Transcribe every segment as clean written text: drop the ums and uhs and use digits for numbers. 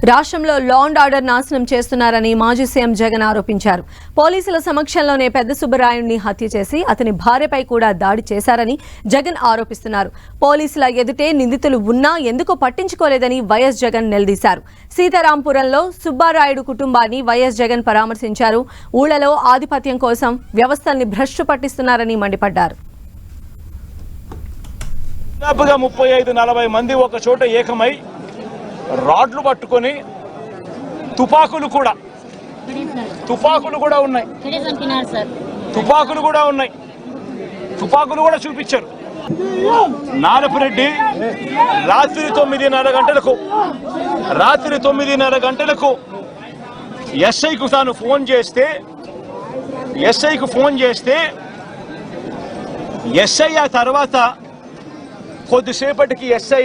రాష్ట్రంలో law and order నాశనం చేస్తున్నారని మాజీ సీఎం జగన్ ఆరోపించారు. పోలీసుల సమక్షంలోనే పెద్ద సుబ్బరాయుడిని హత్య చేసి అతని భార్యపై కూడా దాడి చేశారని జగన్ ఆరోపిస్తున్నారు. పోలీసుల ఎదుటే నిందితులు ఉన్నా ఎందుకు పట్టించుకోలేదని వైఎస్ జగన్ నిలదీశారు. సీతారాంపురంలో సుబ్బారాయుడు కుటుంబాన్ని వైఎస్ జగన్ పరామర్శించారు. ఊళ్లలో ఆధిపత్యం కోసం వ్యవస్థల్ని భ్రష్టు పట్టిస్తున్నారని మండిపడ్డారు. 35-40 మంది ఒక చోట ఏకమై రాడ్లు పట్టుకొని తుపాకులు కూడా ఉన్నాయి. తుపాకులు కూడా చూపించారు. నారపురెడ్డి రాత్రి 9:30 గంటలకు ఎస్ఐకు తాను ఫోన్ చేస్తే ఎస్ఐ ఆ తర్వాత కొద్దిసేపటికి ఎస్ఐ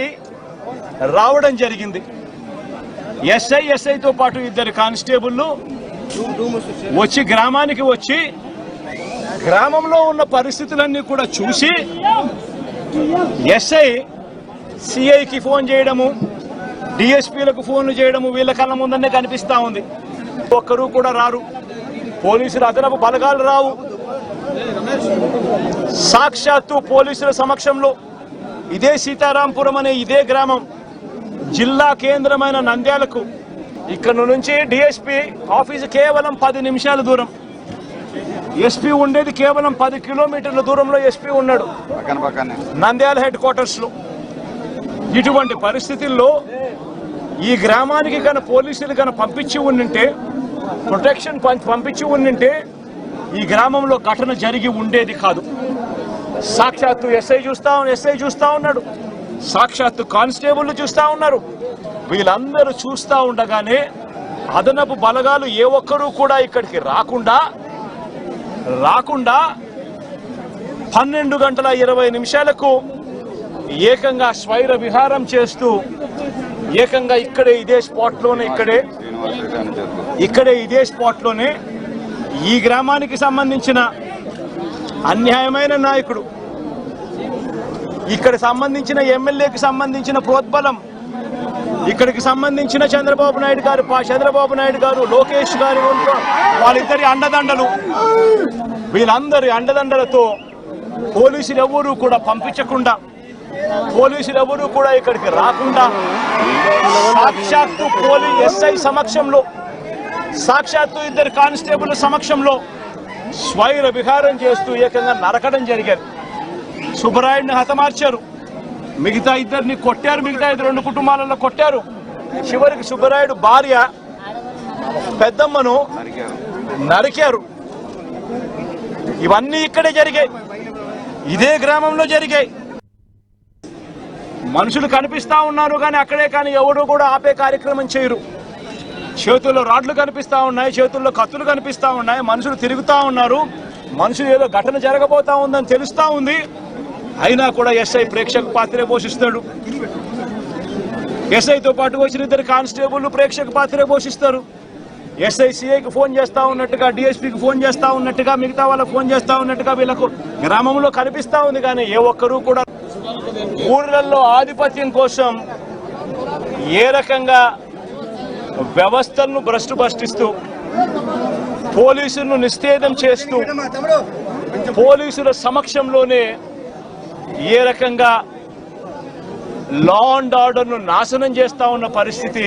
రావడం జరిగింది. ఎస్ఐతో పాటు 2 కానిస్టేబుల్లు వచ్చి గ్రామానికి వచ్చి గ్రామంలో ఉన్న పరిస్థితులన్నీ కూడా చూసి ఎస్ఐ సిఐకి ఫోన్ చేయడము, డిఎస్పీలకు ఫోన్లు చేయడము వీళ్ళ కళ్ళ ముందనే కనిపిస్తా ఉంది. ఒక్కరూ కూడా రారు, పోలీసులు అదనపు బలగాలు రావు. సాక్షాత్తు పోలీసుల సమక్షంలో ఇదే సీతారాంపురం అనే ఇదే గ్రామం జిల్లా కేంద్రమైన నంద్యాలకు ఇక్కడ నుంచి డిఎస్పీ ఆఫీసు కేవలం 10 నిమిషాల దూరం, ఎస్పీ ఉండేది కేవలం 10 కిలోమీటర్ల దూరంలో ఎస్పీ ఉన్నాడు నంద్యాల హెడ్ క్వార్టర్స్ లో. ఇటువంటి పరిస్థితుల్లో ఈ గ్రామానికి కనుక పోలీసులు కనుక పంపించి ఉండింటే, ప్రొటెక్షన్ పంపించి ఉండింటే ఈ గ్రామంలో ఘటన జరిగి ఉండేది కాదు. సాక్షాత్తు ఎస్ఐ చూస్తా ఉన్నాడు, సాక్షాత్తు కానిస్టేబుల్ చూస్తా ఉన్నారు. వీళ్ళందరూ చూస్తా ఉండగానే అదనపు బలగాలు ఏ ఒక్కరూ కూడా ఇక్కడికి రాకుండా 12:20 ఏకంగా స్వైర విహారం చేస్తూ ఏకంగా ఇక్కడే ఇదే స్పాట్లోనే ఈ గ్రామానికి సంబంధించిన అన్యాయమైన నాయకుడు, ఇక్కడ సంబంధించిన ఎమ్మెల్యేకి సంబంధించిన ప్రోద్బలం, ఇక్కడికి సంబంధించిన చంద్రబాబు నాయుడు గారు, లోకేష్ గారు, వాళ్ళిద్దరి అండదండలు, వీళ్ళందరి అండదండలతో పోలీసులు ఎవరూ కూడా పంపించకుండా, పోలీసులు ఎవరూ కూడా ఇక్కడికి రాకుండా సాక్షాత్తు ఎస్ఐ సమక్షంలో, సాక్షాత్తు 2 కానిస్టేబుల్ సమక్షంలో స్వైర విహారం చేస్తూ ఏకంగా నరకడం జరిగారు. సుబ్బరాయుడిని హతమార్చారు, మిగతా 2 కొట్టారు, మిగతా 2 కుటుంబాలలో కొట్టారు. చివరికి సుబ్బరాయుడు భార్య పెద్దమ్మను నరికారు. ఇవన్నీ ఇక్కడే జరిగాయి, ఇదే గ్రామంలో జరిగాయి. మనుషులు కనిపిస్తా ఉన్నారు కానీ ఎవరు కూడా ఆపే కార్యక్రమం చేయరు. చేతుల్లో రాడ్లు కనిపిస్తా ఉన్నాయి, చేతుల్లో కత్తులు కనిపిస్తా ఉన్నాయి, మనుషులు తిరుగుతా ఉన్నారు. మనుషులు ఏదో ఘటన జరగబోతా ఉందని తెలుస్తా ఉంది, అయినా కూడా ఎస్ఐ ప్రేక్షక పాత్రే పోషిస్తాడు. ఎస్ఐతో పాటు వచ్చిన 2 కానిస్టేబుల్ ప్రేక్షక పాత్రే పోషిస్తారు. ఎస్ఐ సిఐకి ఫోన్ చేస్తా ఉన్నట్టుగా, డిఎస్పీకి ఫోన్ చేస్తా ఉన్నట్టుగా, మిగతా వాళ్ళకి ఫోన్ చేస్తా ఉన్నట్టుగా వీళ్ళకు గ్రామంలో కనిపిస్తా ఉంది. కానీ ఏ ఒక్కరూ కూడా ఊర్లలో ఆధిపత్యం కోసం ఏ రకంగా వ్యవస్థలను భ్రష్టుపట్టిస్తూ, పోలీసులను నిస్తేదం చేస్తూ, పోలీసుల సమక్షంలోనే ఏ రకంగా లా అండ్ ఆర్డర్ను నాశనం చేస్తా ఉన్న పరిస్థితి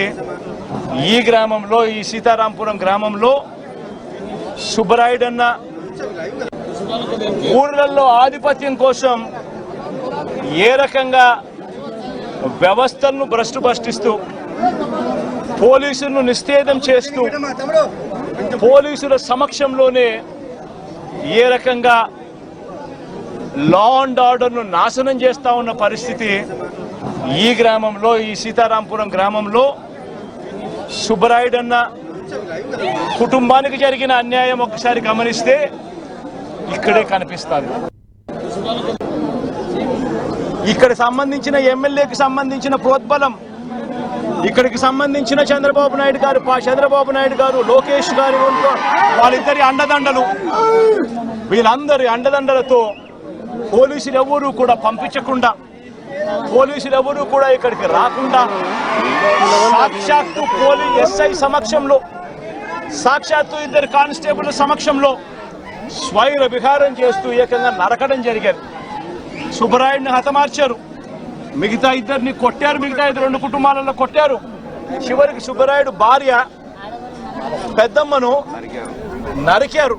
ఈ గ్రామంలో, ఈ సీతారాంపురం గ్రామంలో సుబ్బరాయుడన్న ఊర్లలో ఆధిపత్యం కోసం ఏ రకంగా వ్యవస్థలను భ్రష్టుపట్టిస్తూ, పోలీసులను నిస్తేదం చేస్తూ, పోలీసుల సమక్షంలోనే ఏ రకంగా లా అండ్ ఆర్డర్ను నాశనం చేస్తా ఉన్న పరిస్థితి ఈ గ్రామంలో, ఈ సీతారాంపురం గ్రామంలో సుబ్బరాయుడన్న కుటుంబానికి జరిగిన అన్యాయం ఒక్కసారి గమనిస్తే ఇక్కడే కనిపిస్తుంది. ఇక్కడ సంబంధించిన ఎమ్మెల్యేకి సంబంధించిన ప్రోద్బలం, ఇక్కడికి సంబంధించిన చంద్రబాబు నాయుడు గారు, లోకేష్ గారు, వాళ్ళిద్దరి అండదండలు, వీళ్ళందరి అండదండలతో పోలీసులు ఎవరూ కూడా పంపించకుండా పోలీసులు ఎవరు కూడా ఇక్కడికి రాకుండా సాక్షాత్తు ఎస్ఐ సమక్షంలో, సాక్షాత్తు ఇద్దరు కానిస్టేబుల్ సమక్షంలో స్వైర విహారం చేస్తూ ఏకంగా నరకడం జరిగారు. సుబ్బరాయుడిని హతమార్చారు, మిగతా ఇద్దరిని కొట్టారు, మిగతా ఇద్దరు 2 కుటుంబాలలో కొట్టారు. చివరికి సుబ్బరాయుడు భార్య పెద్దమ్మను నరికారు.